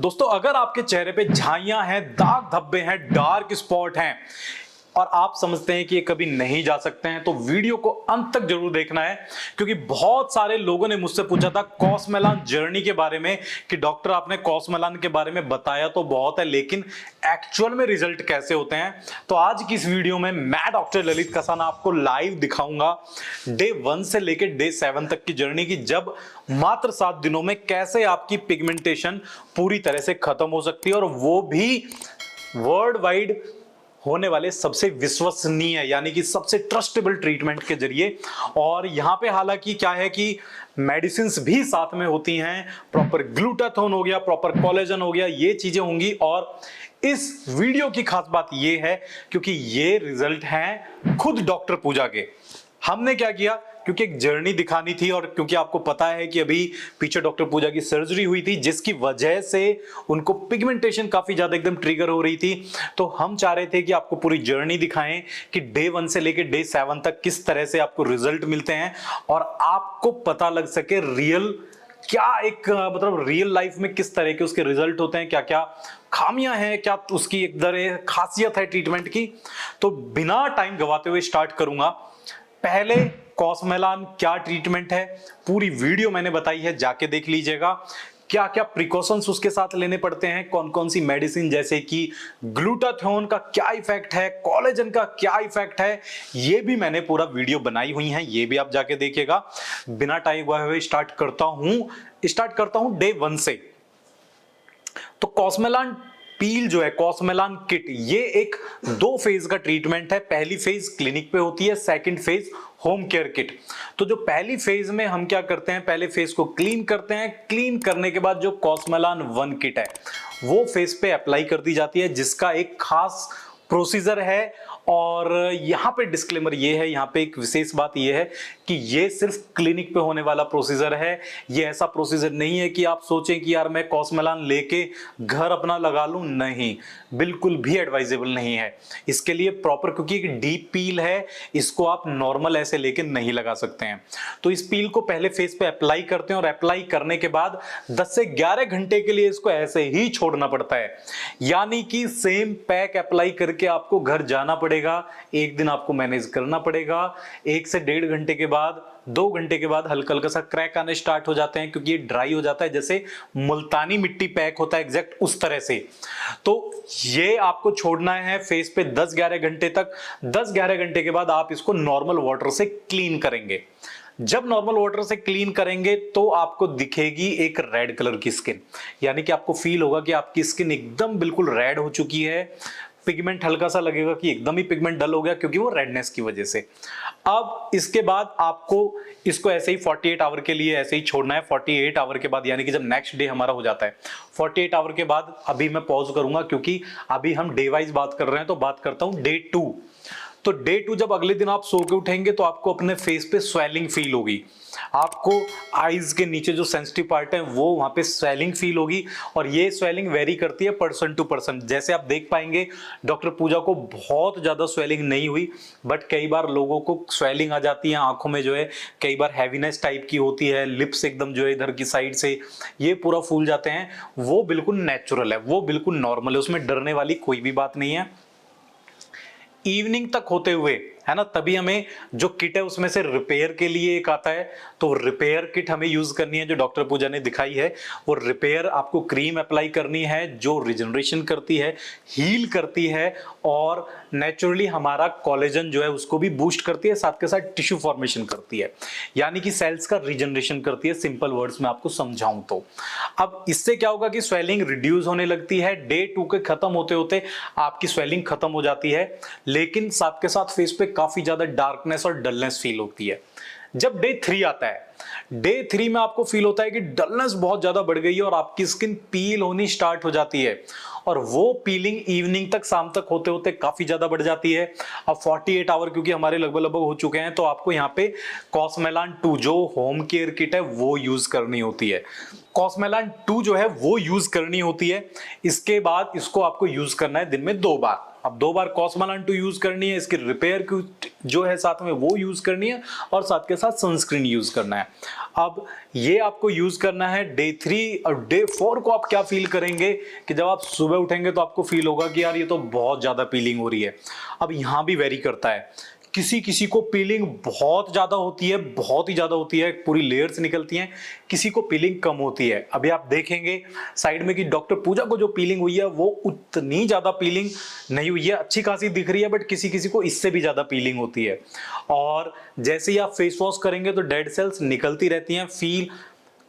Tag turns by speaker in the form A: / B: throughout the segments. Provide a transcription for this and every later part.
A: दोस्तों, अगर आपके चेहरे पे झाइयां हैं, दाग धब्बे हैं, डार्क स्पॉट हैं और आप समझते हैं कि ये कभी नहीं जा सकते हैं, तो वीडियो को अंत तक जरूर देखना है। क्योंकि बहुत सारे लोगों ने मुझसे पूछा था कॉस्मेलान जर्नी के बारे में कि डॉक्टर आपने कॉस्मेलान के बारे में बताया तो बहुत है, लेकिन एक्चुअल में रिजल्ट कैसे होते हैं। तो आज की इस वीडियो में मैं डॉक्टर ललित कसाना आपको लाइव दिखाऊंगा डे 1 से लेकर डे 7 तक की जर्नी की, जब मात्र 7 दिनों में कैसे आपकी पिगमेंटेशन पूरी तरह से खत्म हो सकती है, और वो भी वर्ल्ड वाइड होने वाले सबसे विश्वसनीय यानी कि सबसे ट्रस्टेबल ट्रीटमेंट के जरिए। और यहां पे हालांकि क्या है कि मेडिसिन भी साथ में होती हैं, प्रॉपर ग्लूटाथोन हो गया, प्रॉपर कोलेजन हो गया, ये चीजें होंगी। और इस वीडियो की खास बात ये है क्योंकि ये रिजल्ट हैं खुद डॉक्टर पूजा के। हमने क्या किया, क्योंकि एक जर्नी दिखानी थी और क्योंकि आपको पता है कि अभी पीछे डॉक्टर पूजा की सर्जरी हुई थी जिसकी वजह से उनको पिगमेंटेशन काफी ज्यादा एकदम ट्रिगर हो रही थी। तो हम चाह रहे थे कि आपको पूरी जर्नी दिखाएं कि डे 1 से लेकर डे 7 तक किस तरह से आपको रिजल्ट मिलते हैं और आपको पता लग सके रियल क्या एक मतलब रियल लाइफ में किस तरह के उसके रिजल्ट होते हैं, क्या क्या खामियां हैं, क्या उसकी एक तरह खासियत है ट्रीटमेंट की। तो बिना टाइम गवाते हुए स्टार्ट करूंगा। पहले कॉस्मेलान क्या ट्रीटमेंट है, पूरी वीडियो मैंने बताई है, जाके देख लीजिएगा। क्या क्या प्रिकॉशंस उसके साथ लेने पड़ते हैं, कौन कौन सी मेडिसिन जैसे कि ग्लूटाथोन का क्या इफेक्ट है, कोलेजन का क्या इफेक्ट है, ये भी मैंने पूरा वीडियो बनाई हुई है, ये भी आप जाके देखिएगा। बिना टाइम हुए स्टार्ट करता हूं डे 1 से। तो कॉस्मेलान पील जो है, कॉस्मेलान किट, ये एक 2 फेज का ट्रीटमेंट है। पहली फेज क्लिनिक पे होती है, second phase home care kit. तो जो पहली फेज में हम क्या करते हैं, पहले फेज को क्लीन करते हैं। क्लीन करने के बाद जो कॉस्मेलान 1 किट है वो फेस पे अप्लाई कर दी जाती है, जिसका एक खास प्रोसीजर है। और यहां पे डिस्क्लेमर ये है, यहां पे एक विशेष बात ये है कि ये सिर्फ क्लिनिक पे होने वाला प्रोसीजर है। ये ऐसा प्रोसीजर नहीं है कि आप सोचें कि यार मैं कॉस्मेलान लेके घर अपना लगा लूं, नहीं, बिल्कुल भी एडवाइजेबल नहीं है। इसके लिए प्रॉपर, क्योंकि एक डीप पील है, इसको आप नॉर्मल ऐसे लेके नहीं लगा सकते हैं। तो इस पील को पहले फेस पे अप्लाई करते हैं और अप्लाई करने के बाद 10 से 11 घंटे के लिए इसको ऐसे ही छोड़ना पड़ता है। यानी कि सेम पैक अप्लाई करके आपको घर जाना पड़ेगा, एक दिन आपको मैनेज करना पड़ेगा। 1 से 1.5 घंटे के बाद, 2 घंटे के बाद हल्का हल्का सा क्रैक आने स्टार्ट हो जाते हैं, क्योंकि ये ड्राई हो जाता है, जैसे मुल्तानी मिट्टी पैक होता है एग्जैक्ट उस तरह से। तो ये आपको छोड़ना है फेस पे 10-11 घंटे तक। 10-11 घंटे के बाद आप इसको नॉर्मल वाटर से क्लीन करेंगे। जब नॉर्मल वाटर से क्लीन करेंगे तो आपको दिखेगी एक रेड कलर की स्किन, यानी कि आपको फील होगा कि आपकी स्किन एकदम बिल्कुल रेड हो चुकी है। पिगमेंट हल्का सा लगेगा कि एकदम ही पिगमेंट डल हो गया, क्योंकि वो रेडनेस की वजह से। अब इसके बाद आपको इसको ऐसे ही 48 आवर के लिए ऐसे ही छोड़ना है। 48 आवर के बाद, यानी कि जब नेक्स्ट डे हमारा हो जाता है, 48 आवर के बाद अभी मैं पॉज करूंगा क्योंकि अभी हम डे वाइज बात कर रहे हैं। तो बात करता हूं डे 2। तो डे 2 जब अगले दिन आप सो के उठेंगे तो आपको अपने फेस पे स्वेलिंग फील होगी। आपको आईज के नीचे जो सेंसिटिव पार्ट है वो वहां पे स्वेलिंग फील होगी, और ये स्वेलिंग वेरी करती है पर्सन टू पर्सन। जैसे आप देख पाएंगे डॉक्टर पूजा को बहुत ज्यादा स्वेलिंग नहीं हुई, बट कई बार लोगों को स्वेलिंग आ जाती है आंखों में, जो है कई बार हैवीनेस टाइप की होती है, लिप्स एकदम जो है इधर की साइड से ये पूरा फूल जाते हैं। वो बिल्कुल नेचुरल है, वो बिल्कुल नॉर्मल है, उसमें डरने वाली कोई भी बात नहीं है। इवनिंग तक होते हुए, है ना, तभी हमें जो किट है उसमें से रिपेयर के लिए एक आता है। तो रिपेयर किट हमें यूज करनी है, जो डॉक्टर पूजा ने दिखाई है। वो रिपेयर आपको क्रीम अप्लाई करनी है जो रिजनरेशन करती है, हील करती है, और नेचुरली हमारा कोलेजन जो है उसको भी बूस्ट करती है, साथ के साथ टिश्यू फॉर्मेशन करती है, यानी कि सेल्स का रिजनरेशन करती है। सिंपल वर्ड्स में आपको समझाऊं तो अब इससे क्या होगा कि स्वेलिंग रिड्यूस होने लगती है। डे 2 के खत्म होते होते आपकी स्वेलिंग खत्म हो जाती है, लेकिन साथ के साथ फेस पे काफी ज्यादा डार्कनेस और डलनेस फील होती है। जब डे 3 आता है, डे 3 में आपको फील होता है कि डलनेस बहुत ज्यादा बढ़ गई है और आपकी स्किन पील होनी स्टार्ट हो जाती है, और वो पीलिंग इवनिंग तक, शाम तक होते होते काफी ज्यादा बढ़ जाती है। अब 48 आवर क्योंकि हमारे लगभग हो चुके हैं, तो आपको यहाँ पे कॉस्मेलान 2 जो होम केयर किट है वो यूज करनी होती है। कॉस्मेलान 2 जो है वो यूज करनी होती है। इसके बाद इसको आपको यूज करना है दिन में 2 बार। अब 2 बार कॉस्मेलान 2 यूज करनी है, इसकी रिपेयर की जो है साथ में वो यूज करनी है, और साथ के साथ सनस्क्रीन यूज करना है। अब ये आपको यूज करना है डे 3 और डे 4 को आप क्या फील करेंगे कि जब आप सुबह उठेंगे तो आपको फील होगा कि यार ये तो बहुत ज्यादा पीलिंग हो रही है। अब यहां भी वेरी करता है, किसी किसी को पीलिंग बहुत ज्यादा होती है, बहुत ही ज्यादा होती है, पूरी लेयर्स निकलती हैं, किसी को पीलिंग कम होती है। अभी आप देखेंगे साइड में कि डॉक्टर पूजा को जो पीलिंग हुई है वो उतनी ज्यादा पीलिंग नहीं हुई है, अच्छी खासी दिख रही है, बट किसी किसी को इससे भी ज्यादा पीलिंग होती है। और जैसे ही आप फेस वॉश करेंगे तो डेड सेल्स निकलती रहती हैं। फील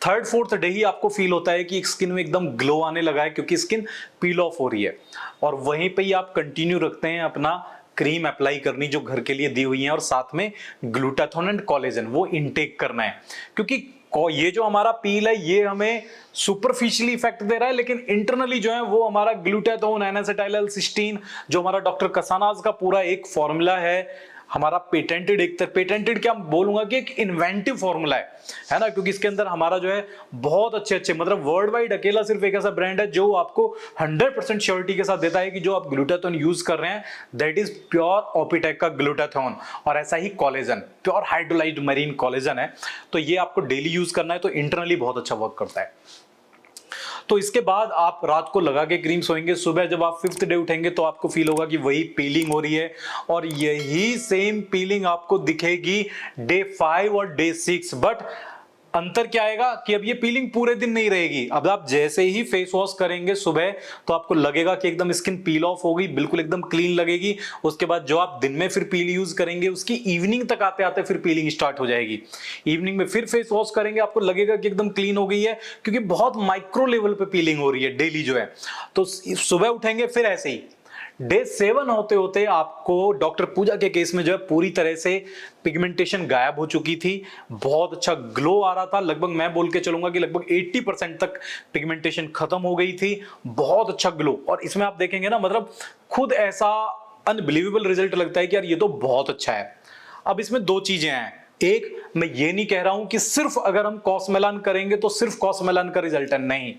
A: 3rd 4th डे ही आपको फील होता है कि स्किन में एकदम ग्लो आने लगा है, क्योंकि स्किन पील ऑफ हो रही है। और वहीं पे ही आप कंटिन्यू रखते हैं अपना क्रीम अप्लाई करनी जो घर के लिए दी हुई है, और साथ में ग्लूटाथोन एंड कोलेजन वो इनटेक करना है। क्योंकि ये जो हमारा पील है ये हमें सुपरफिशियली इफेक्ट दे रहा है, लेकिन इंटरनली जो है वो हमारा ग्लूटाथोन, एन-एसिटाइलसिस्टीन, जो हमारा डॉक्टर कसानाज का पूरा एक फॉर्मूला है, हमारा पेटेंटेड, एक पेटेंटेड क्या बोलूंगा कि एक इन्वेंटिव फॉर्मूला है ना, क्योंकि इसके अंदर हमारा जो है बहुत अच्छे अच्छे, मतलब वर्ल्ड वाइड अकेला सिर्फ एक ऐसा ब्रांड है जो आपको 100% श्योरिटी के साथ देता है कि जो आप ग्लूटाथोन यूज कर रहे हैं दैट इज प्योर ऑपिटेक का ग्लूटाथोन। और ऐसा ही collagen, pure hydrolysed marine collagen है, तो ये आपको डेली यूज करना है, तो इंटरनली बहुत अच्छा वर्क करता है। तो इसके बाद आप रात को लगा के क्रीम सोएंगे, सुबह जब आप 5th डे उठेंगे तो आपको फील होगा कि वही पीलिंग हो रही है, और यही सेम पीलिंग आपको दिखेगी डे 5 और डे 6। बट अंतर क्या आएगा कि अब ये पीलिंग पूरे दिन नहीं रहेगी। अब आप जैसे ही फेस वॉश करेंगे सुबह तो आपको लगेगा कि एकदम स्किन पील ऑफ हो गई, बिल्कुल एकदम क्लीन लगेगी। उसके बाद जो आप दिन में फिर पील यूज करेंगे उसकी इवनिंग तक आते आते फिर पीलिंग स्टार्ट हो जाएगी। इवनिंग में फिर फेस वॉश करेंगे, आपको लगेगा कि एकदम क्लीन हो गई है, क्योंकि बहुत माइक्रो लेवल पे पीलिंग हो रही है डेली जो है। तो सुबह उठेंगे फिर ऐसे ही डे 7 होते होते आपको डॉक्टर पूजा के केस में जो है पूरी तरह से पिगमेंटेशन गायब हो चुकी थी, बहुत अच्छा ग्लो आ रहा था, लगभग मैं बोल के चलूंगा कि लगभग 80% तक पिगमेंटेशन खत्म हो गई थी, बहुत अच्छा ग्लो। और इसमें आप देखेंगे ना, मतलब खुद ऐसा अनबिलीवेबल रिजल्ट लगता है कि यार ये तो बहुत अच्छा है। अब इसमें 2 चीजें हैं, एक, मैं ये नहीं कह रहा हूं कि सिर्फ अगर हम कॉस्मेलान करेंगे तो सिर्फ कॉस्मेलान का रिजल्ट है, नहीं,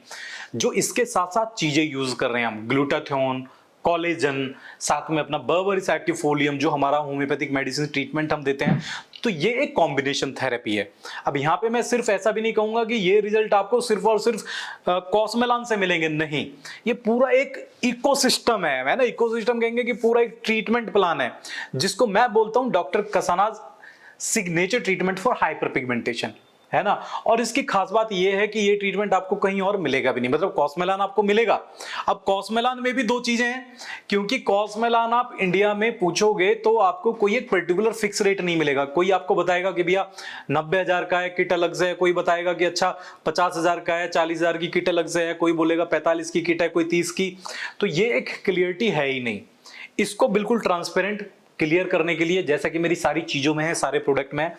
A: जो इसके साथ साथ चीजें यूज कर रहे हैं हम, ग्लूटाथोन, कोलेजन, साथ में अपना बर्बेरिस एक्टिवोलियम जो हमारा होम्योपैथिक मेडिसिन ट्रीटमेंट हम देते हैं, तो ये एक कॉम्बिनेशन थेरेपी है। अब यहां पे मैं सिर्फ ऐसा भी नहीं कहूंगा कि ये रिजल्ट आपको सिर्फ और सिर्फ कॉस्मेलान से मिलेंगे, नहीं, ये पूरा एक इकोसिस्टम है ना, इकोसिस्टम कहेंगे कि पूरा एक ट्रीटमेंट प्लान है, जिसको मैं बोलता हूं doctor Kasana's signature treatment for hyperpigmentation, है ना। और इसकी खास बात यह है कि ये ट्रीटमेंट आपको कहीं और मिलेगा भी नहीं, मतलब कॉस्मेलान आपको मिलेगा। अब कॉस्मेलान में भी 2 चीजें हैं, क्योंकि कॉस्मेलान आप इंडिया में पूछोगे तो आपको कोई एक पर्टिकुलर फिक्स रेट नहीं मिलेगा। कोई आपको बताएगा कि भैया 90,000 का है, किट अलग से है, कोई बताएगा कि अच्छा 50,000 का है, 40,000 की किट अलग से है, कोई बोलेगा 45 की किट है, कोई 30 की। तो ये एक क्लियरिटी है ही नहीं। इसको बिल्कुल ट्रांसपेरेंट क्लियर करने के लिए, जैसा कि मेरी सारी चीजों में है, सारे प्रोडक्ट में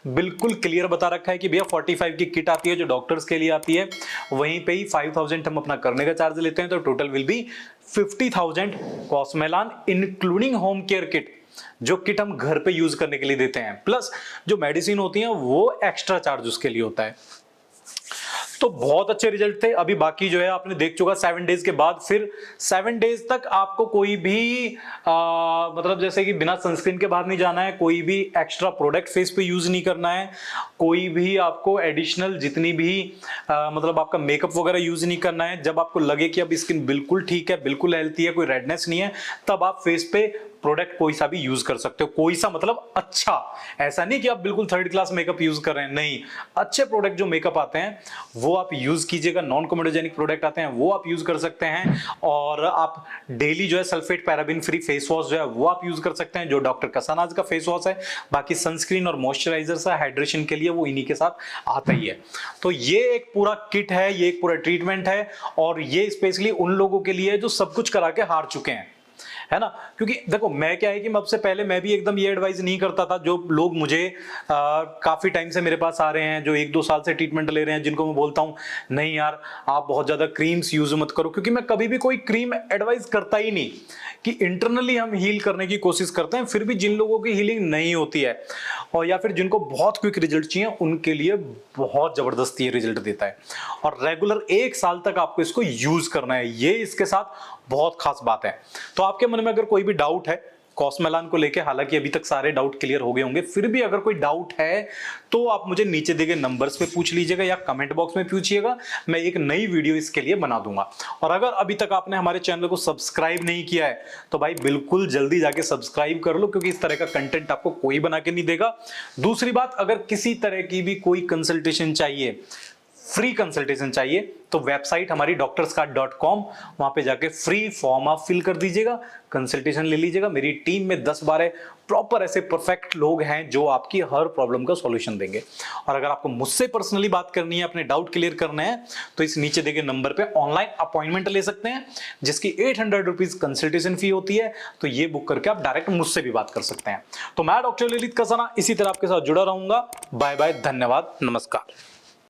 A: बिल्कुल क्लियर बता रखा है कि भैया 45 की किट आती है जो डॉक्टर्स के लिए आती है, वहीं पे ही 5,000 हम अपना करने का चार्ज लेते हैं, तो total will be 50,000 Cosmelan including home care kit, जो किट हम घर पे यूज करने के लिए देते हैं, प्लस जो मेडिसिन होती है वो एक्स्ट्रा चार्ज उसके लिए होता है। तो बहुत अच्छे रिजल्ट थे। अभी बाकी जो है आपने देख चुका 7 डेज के बाद, फिर 7 डेज तक आपको कोई भी मतलब जैसे कि बिना सनस्क्रीन के बाहर नहीं जाना है, कोई भी एक्स्ट्रा प्रोडक्ट फेस पे यूज नहीं करना है, कोई भी आपको एडिशनल जितनी भी मतलब आपका मेकअप वगैरह यूज नहीं करना है। जब आपको लगे कि अब स्किन बिल्कुल ठीक है, बिल्कुल हेल्थी है, कोई रेडनेस नहीं है, तब आप फेस पे प्रोडक्ट कोई सा भी यूज कर सकते हो। कोई सा मतलब अच्छा, ऐसा नहीं कि आप बिल्कुल 3rd क्लास मेकअप यूज कर रहे हैं, नहीं, अच्छे प्रोडक्ट जो मेकअप आते हैं वो आप यूज कीजिएगा। नॉन कॉमेडोजेनिक प्रोडक्ट आते हैं वो आप यूज कर सकते हैं, और आप डेली जो है sulphate paraben free face wash जो है वो आप यूज कर सकते हैं, जो डॉक्टर कसानाज का फेस वॉश है। बाकी सनस्क्रीन और मॉइस्चराइजर सा हाइड्रेशन के लिए वो इन्हीं के साथ आता ही है। तो ये एक पूरा किट है, ये एक पूरा ट्रीटमेंट है, और ये स्पेशली उन लोगों के लिए जो सब कुछ करा के हार चुके हैं, है ना। क्योंकि देखो मैं क्या है कि अब से पहले मैं भी एकदम ये एडवाइस नहीं करता था। जो लोग मुझे काफी टाइम से मेरे पास आ रहे हैं, जो 1-2 साल से ट्रीटमेंट ले रहे हैं, जिनको मैं बोलता हूं नहीं यार आप बहुत ज्यादा क्रीम्स यूज मत करो, क्योंकि मैं कभी भी कोई क्रीम एडवाइस करता ही नहीं, कि इंटरनली हम हील करने की कोशिश करते हैं। फिर भी जिन लोगों की हीलिंग नहीं होती है, और या फिर जिनको बहुत क्विक रिजल्ट चाहिए, उनके लिए बहुत जबरदस्ती रिजल्ट देता है, और रेगुलर 1 साल तक आपको इसको यूज करना है। ये इसके साथ बहुत खास बात है। तो आपके मन में अगर कोई भी डाउट है कॉस्मेलान को लेके, हालांकि अभी तक सारे डाउट क्लियर हो गए होंगे, फिर भी अगर कोई डाउट है तो आप मुझे नीचे दिए गए नंबर्स पे पूछ लीजिएगा या कमेंट बॉक्स में पूछिएगा, मैं एक नई वीडियो इसके लिए बना दूंगा। और अगर अभी तक आपने हमारे चैनल को सब्सक्राइब नहीं किया है तो भाई बिल्कुल जल्दी जाके सब्सक्राइब कर लो, क्योंकि इस तरह का कंटेंट आपको कोई बना के नहीं देगा। दूसरी बात, अगर किसी तरह की भी कोई कंसल्टेशन चाहिए, फ्री कंसल्टेशन चाहिए, तो वेबसाइट हमारी doctorscart.com, वहां पे जाके फ्री फॉर्म आप फिल कर दीजिएगा, कंसल्टेशन ले लीजिएगा। मेरी टीम में 10-12 प्रॉपर ऐसे परफेक्ट लोग हैं जो आपकी हर प्रॉब्लम का सॉल्यूशन देंगे। और अगर आपको मुझसे पर्सनली बात करनी है, अपने डाउट क्लियर करने हैं, तो इस नीचे दिए गए नंबर पे ऑनलाइन अपॉइंटमेंट ले सकते हैं, जिसकी 800 रुपीज कंसल्टेशन फी होती है। तो ये बुक करके आप डायरेक्ट मुझसे भी बात कर सकते हैं। तो मैं डॉक्टर ललित कसाना इसी तरह आपके साथ जुड़ा रहूंगा। बाय बाय, धन्यवाद, नमस्कार।